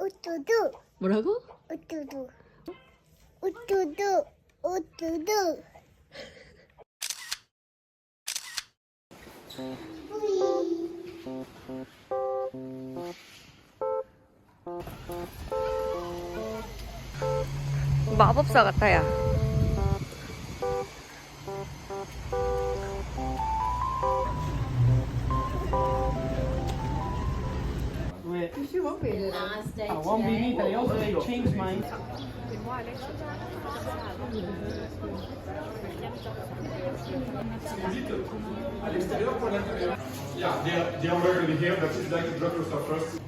우뚜두. 뭐라고? 우뚜두. 우뚜두. 우뚜두. 마법사 같아야. She won't be here. I won't be neither. They also they changed mine. Yeah, the hamburger in here, but you'd like to drop yourself first.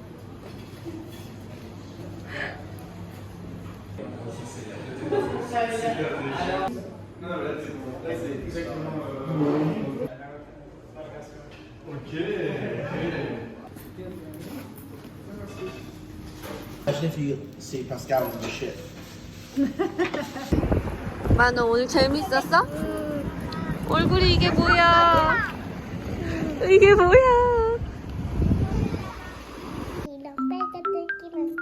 Imagine if you see Pascal on the ship. 마, 너 오늘 재밌었어? 얼굴이 이게 뭐야? 이게 뭐야? 이랑 빨간색이랑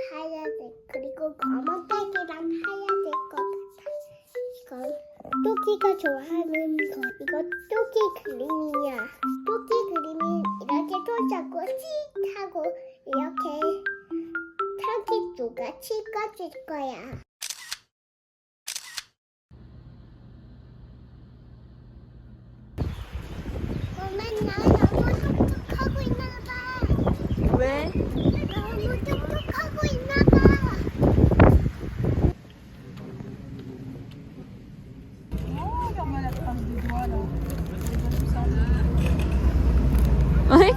하얀색 그리고 검은색이랑 하얀색 것 같아. 이건 토끼가 좋아하는 거. 이거 토끼 그림이야. 토끼 그림이 이렇게 손 잡고 씩 하고 이렇게 편집조가 찍어줄 거야. 엄마 나 너무 똑똑하고 있나 봐. 왜? 너무 똑똑하고 있나 봐. 어이?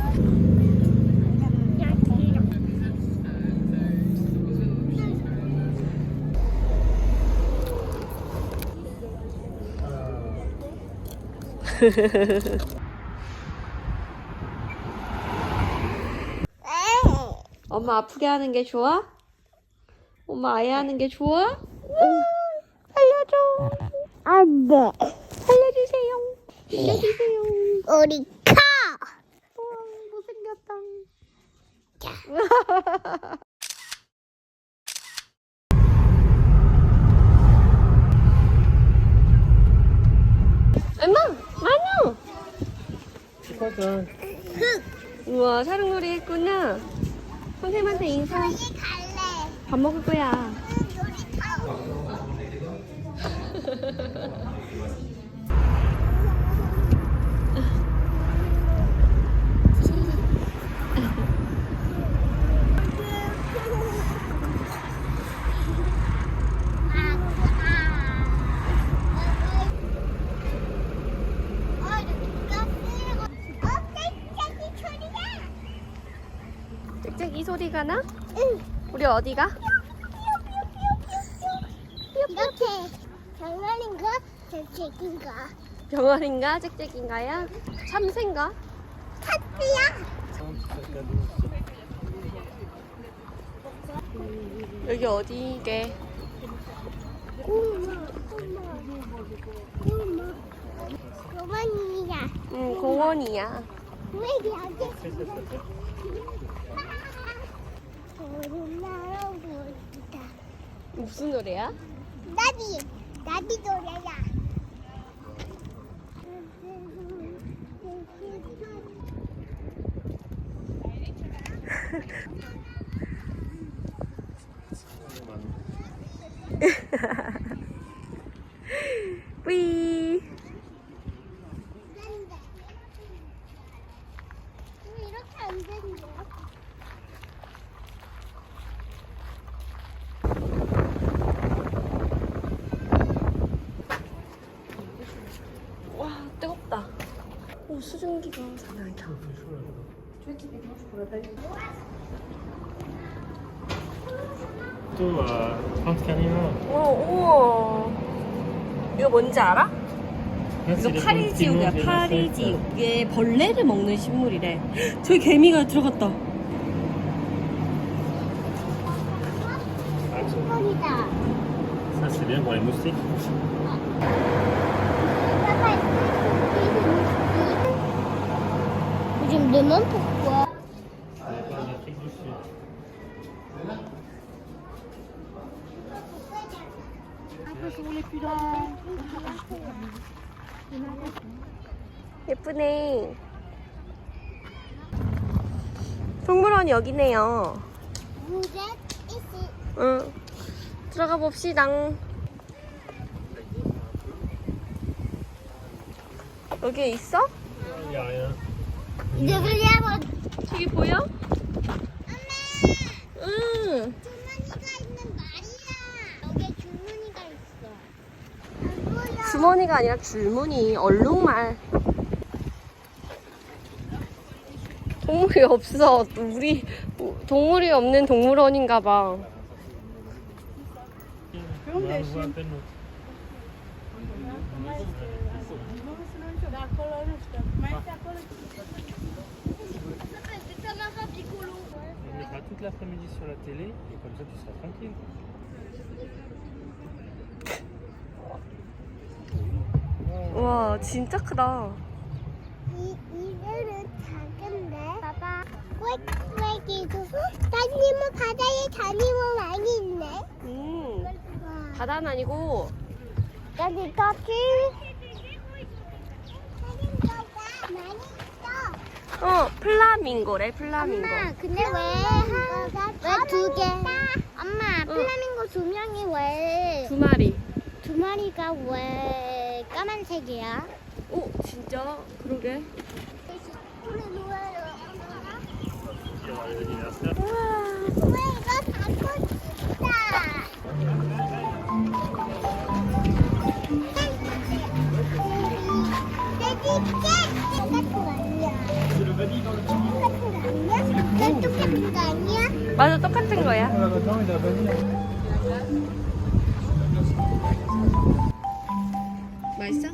엄마 아프게 하는 게 좋아? 엄마 아예 하는 게 좋아? 살려줘. 안 돼. 살려주세요. 살려주세요. 우리 카. 못생겼다. 엄마, 만우. 우와, 사랑놀이 했구나. 선생님한테 인사. 여기 갈래. 밥 먹을 거야. 우리 카. 짹짹이 소리가 나? 응. 우리 어디가? 이렇게 장난인가? 재채기인가? 병아리인가? 짹짹인가야? 참새인가? 카트야. 여기 어디게? 고만이야. 응, 공원이야. 왜 여기? 우리나라 보다. 무슨 노래야? 나비 노래야. 뿌이. 왜 이렇게 안 된대? 와, 뜨겁다. 오, 수증기가 장난 아니다. Tu pense carrément. 우와. 이거 뭔지 알아? Là, c'est 이거 les 파리지옥이야, continents des 파리지옥. insectes. 이게 벌레를 먹는 식물이래. 저기 개미가 들어갔다. 이거이다. Ça, c'est bien pour les moustiques. 요즘 너만 복구야. Ça dépend de l'Afrique du Sud. 예쁘네. 동물원이 여기네요. 무제 이시. 응. 들어가 봅시다. 여기에 있어? Il y a rien. 이제 그냥 저기 보여? 엄마. 응. 주머니가 있는 말이야. 여기 주머니가 있어. 안 보여. 주머니가 아니라 줄무늬. 얼룩말. 동물이 없어. 우리 동물이 없는 동물원인가 봐. On voit à peine l'autre. On mettra toute l'après-midi sur la télé et comme ça tu seras tranquille. 와, 진짜 크다. 이거는 작은데. 봐봐. 꽥꽥이도 다니면 바다에 다니면 많이 있네. 와. 바다는 아니고 여기 터키. 많이 있어. 플라밍고래, 플라밍고. 엄마, 근데 왜 두 개? 엄마, 플라밍고 두 명이 왜 두 마리. 두 마리가 왜 까만색이야? 오, 진짜? 그러게. Il y aura les anniversaires. 왜 이거 갖고 싶다. 똑같은 거 아니야? 맞아, 똑같은 거야. Là-dedans, il a vanille. 맛있어?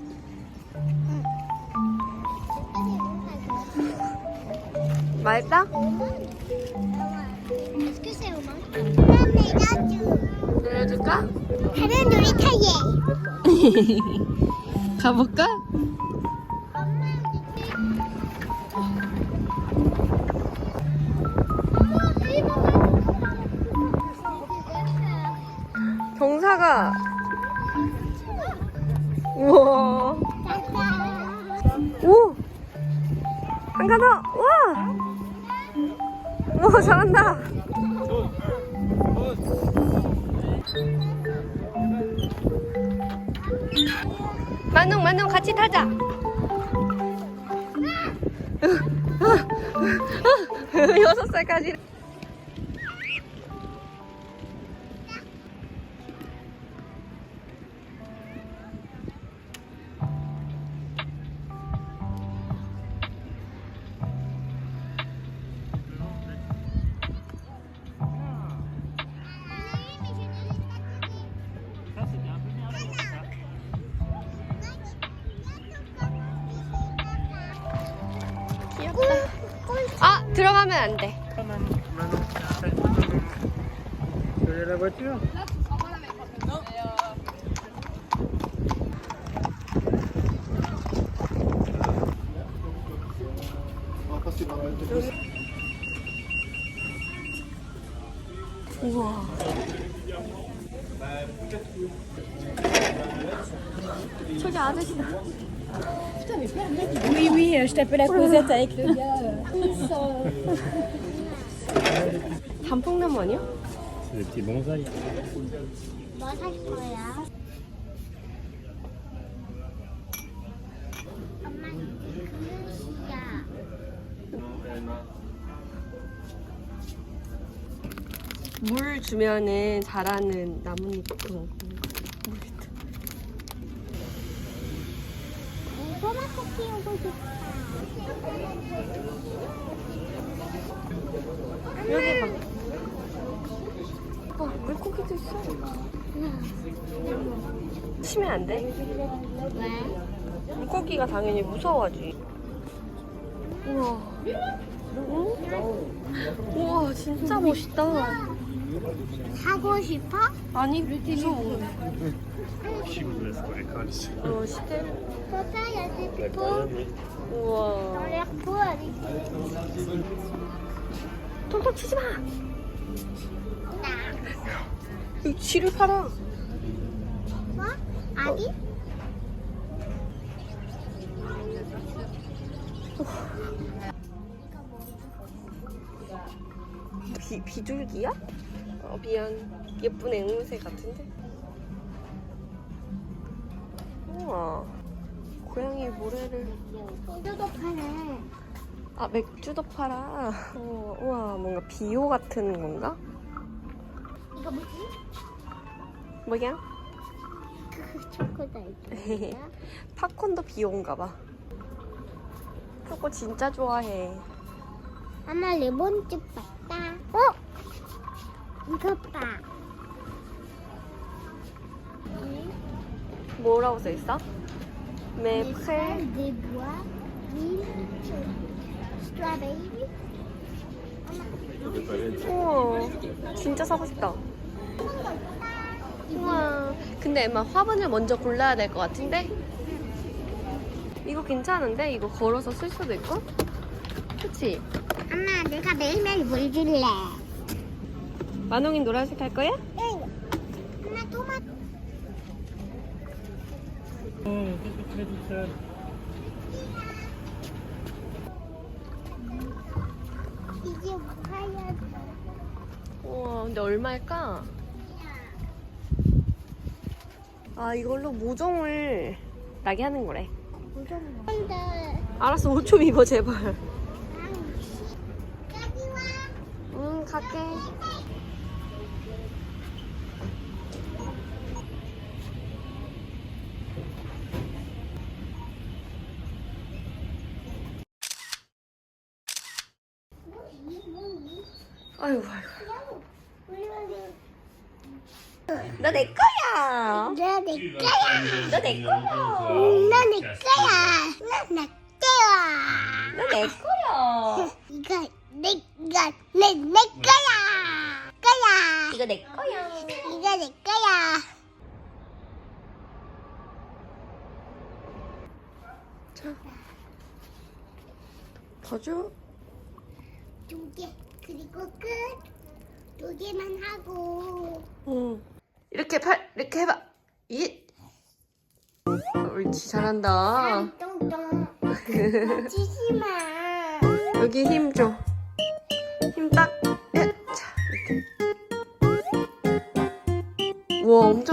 맛있다? 그럼 내려줘. 내려줄까? 다른 놀이터에. 가볼까? 경사가 우와. 오! 한 칸 더! 우와! 우와, 잘한다! 만웅 같이 타자! 6살까지. Ça c'est bien un peu bien. 아, 들어가면 안 돼. Tu veux aller à la voiture? On va passer par le 우와. 저기 아저씨다. Oui, oui, je t'appelle la causette avec le gars. 단풍나무 아니야? C'est des petits bonsaïs. 뭐 살 거야? 엄마, 그릇이야. 물 주면은 자라는 나뭇잎 그런 거. 토마토 키우고 싶다. 여기 봐. 물고기도 있어. 치면 안 돼? 왜? 물고기가 당연히 무서워하지. 우와. 응? 우와, 진짜 멋있다. 사고 싶어? 아니, 무서워. Si vous laissez pas l'écran ici. 시대. Papa, il y a des La pots Guyane, oui. 우와. dans leur pot avec 통통 치지 마. 나. 여기 쥐를 팔아. 뭐? 아기? 비둘기야? 미안. 예쁜 앵무새 같은데? 우와. 고양이 모래를. 이거도 파네. 아, 맥주도 팔아. 우와, 뭔가 비오 같은 건가? 이거 뭐지? 뭐야? 그 초코다. 팝콘도 비오인가 봐. 초코 진짜 좋아해. 엄마 리본집 봤다. 이거 봐. 뭐라고 써있어? 메프레. 네부아 윌 스트로베리. 우와, 진짜 사고 싶다. 우와. 근데 엠마 화분을 먼저 골라야 될 것 같은데? 이거 괜찮은데? 이거 걸어서 쓸 수도 있고? 그치? 엄마 내가 매일매일 물 줄래. 만홍이 노란색 할 거야? 응. 엄마 토마토. Qu'est-ce que tu fais toute seule? 이게 뭐야? 우와, 근데 얼마일까? 아, 이걸로 모종을 나게 하는 거래. 근데 알았어, 5초 입어, 제발. 여기 와. 응, 갈게. 아이고, 아이고. 너 내 거야. 내 거야. 너 내 거야. 너내 거야. 너내 거야. 너 내 거야. 이거 내 거야. 거야. 이거 내 거야. 이거 내 거야. 더 줘? 2개. 그리고 끝. 2개만 하고. 응. 이렇게 이렇게 해봐. 옳지, 잘한다. 똥똥. 지지 마. 여기 힘 줘. 힘 딱. 자, 이렇게. 우와, 엄청